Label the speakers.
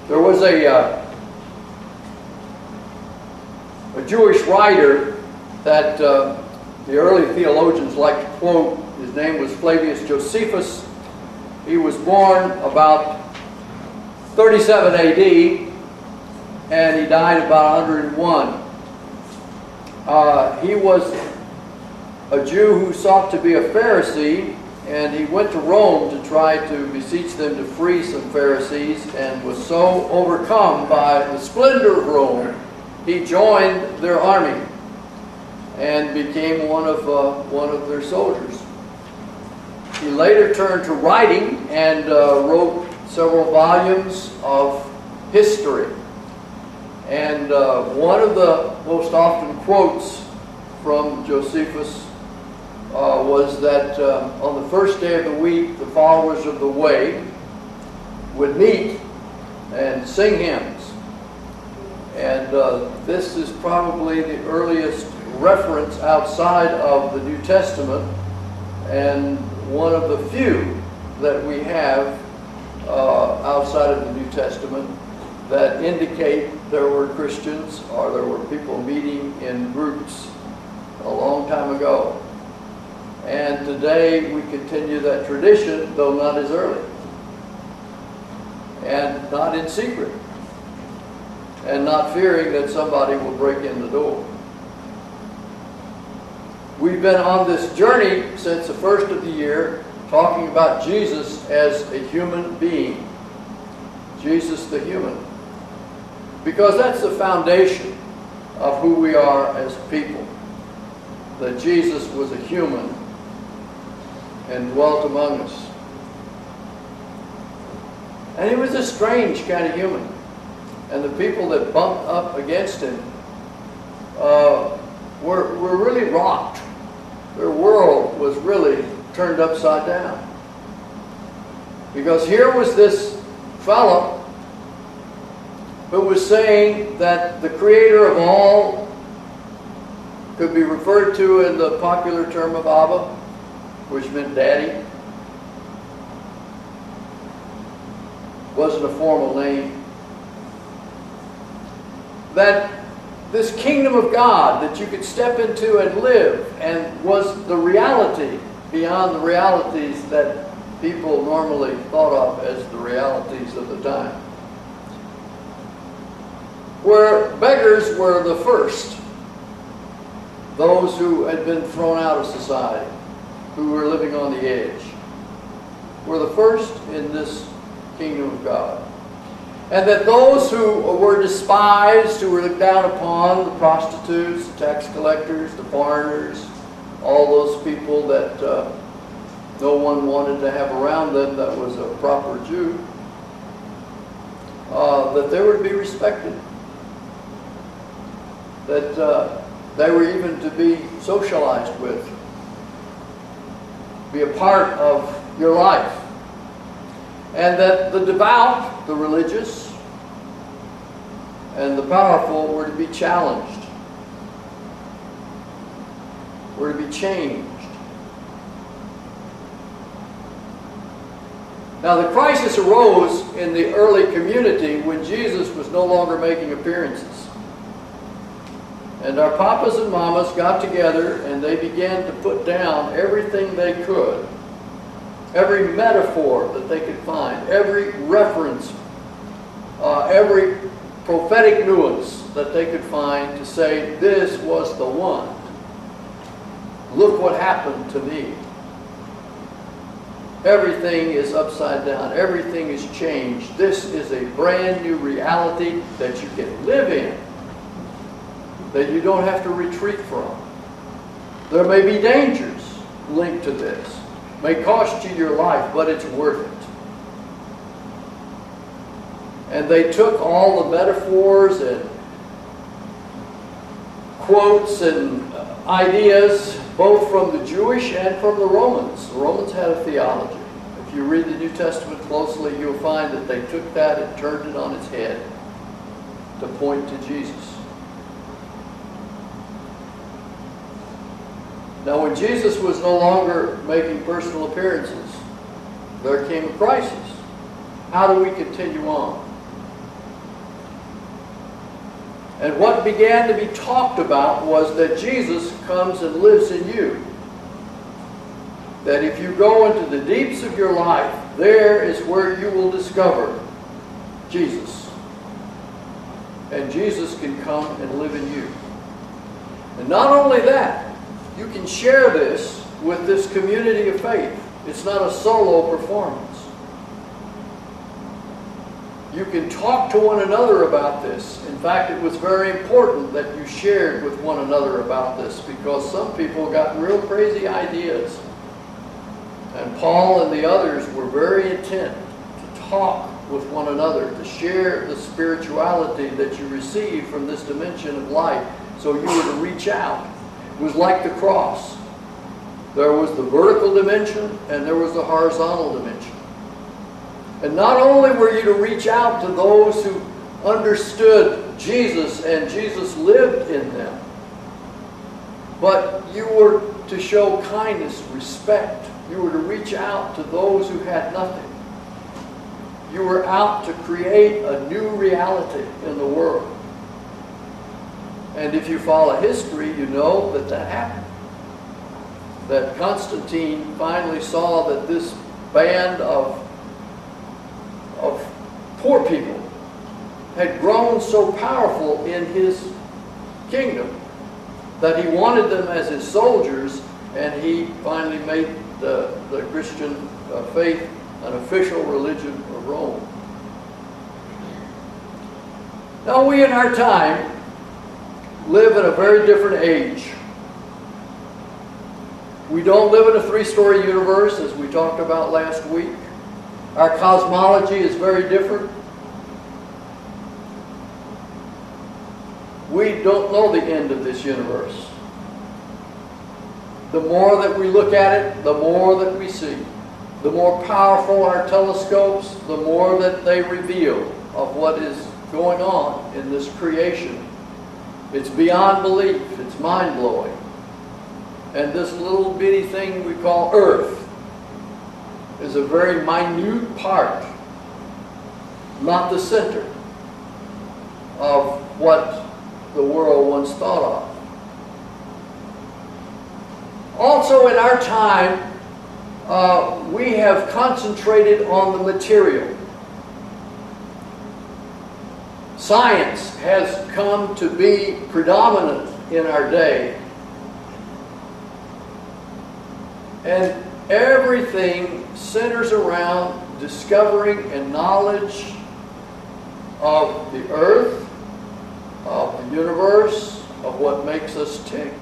Speaker 1: There was a Jewish writer that the early theologians like to quote. His name was Flavius Josephus. He was born about 37 AD and he died about 101. He was a Jew who sought to be a Pharisee, and he went to Rome to try to beseech them to free some Pharisees, and was so overcome by the splendor of Rome, he joined their army and became one of their soldiers. He later turned to writing and wrote several volumes of history. And one of the most often quotes from Josephus was that on the first day of the week, the followers of the way would meet and sing hymns. And this is probably the earliest reference outside of the New Testament, and one of the few that we have outside of the New Testament that indicate there were Christians or there were people meeting in groups a long time ago. And today we continue that tradition, though not as early, and not in secret, and not fearing that somebody will break in the door. We've been on this journey since the first of the year, talking about Jesus as a human being. Jesus the human. Because that's the foundation of who we are as people. That Jesus was a human and dwelt among us. And he was a strange kind of human. And the people that bumped up against him were really rocked. Their world was really turned upside down. Because here was this fellow who was saying that the creator of all could be referred to in the popular term of Abba, which meant daddy. Wasn't a formal name. That this kingdom of God that you could step into and live, and was the reality beyond the realities that people normally thought of as the realities of the time. Where beggars were the first, those who had been thrown out of society, who were living on the edge, were the first in this kingdom of God. And that those who were despised, who were looked down upon, the prostitutes, the tax collectors, the foreigners, all those people that no one wanted to have around them that was a proper Jew, that they were to be respected. That they were even to be socialized with, be a part of your life. And that the devout, the religious, and the powerful were to be challenged, were to be changed. Now the crisis arose in the early community when Jesus was no longer making appearances. And our papas and mamas got together and they began to put down everything they could, every metaphor that they could find, every reference, every prophetic nuance that they could find to say, this was the one. Look what happened to me. Everything is upside down. Everything is changed. This is a brand new reality that you can live in, that you don't have to retreat from. There may be dangers linked to this. It may cost you your life, but it's worth it. And they took all the metaphors and quotes and ideas, both from the Jewish and from the Romans. The Romans had a theology. If you read the New Testament closely, you'll find that they took that and turned it on its head to point to Jesus. Now, when Jesus was no longer making personal appearances, there came a crisis. How do we continue on? And what began to be talked about was that Jesus comes and lives in you. That if you go into the deeps of your life, there is where you will discover Jesus. And Jesus can come and live in you. And not only that, you can share this with this community of faith. It's not a solo performance. You can talk to one another about this. In fact, it was very important that you shared with one another about this, because some people got real crazy ideas. And Paul and the others were very intent to talk with one another, to share the spirituality that you receive from this dimension of life, so you were to reach out. It was like the cross. There was the vertical dimension and there was the horizontal dimension. And not only were you to reach out to those who understood Jesus and Jesus lived in them, but you were to show kindness, respect. You were to reach out to those who had nothing. You were out to create a new reality in the world. And if you follow history, you know that that happened. That Constantine finally saw that this band of poor people had grown so powerful in his kingdom that he wanted them as his soldiers, and he finally made the Christian faith an official religion of Rome. Now we in our time live in a very different age. We don't live in a three-story universe, as we talked about last week. Our cosmology is very different. We don't know the end of this universe. The more that we look at it, the more that we see. The more powerful our telescopes, the more that they reveal of what is going on in this creation. It's beyond belief. It's mind-blowing. And this little bitty thing we call Earth is a very minute part, not the center of what the world once thought of. Also in our time, we have concentrated on the material. Science has come to be predominant in our day. And everything centers around discovering and knowledge of the earth, of the universe, of what makes us tick.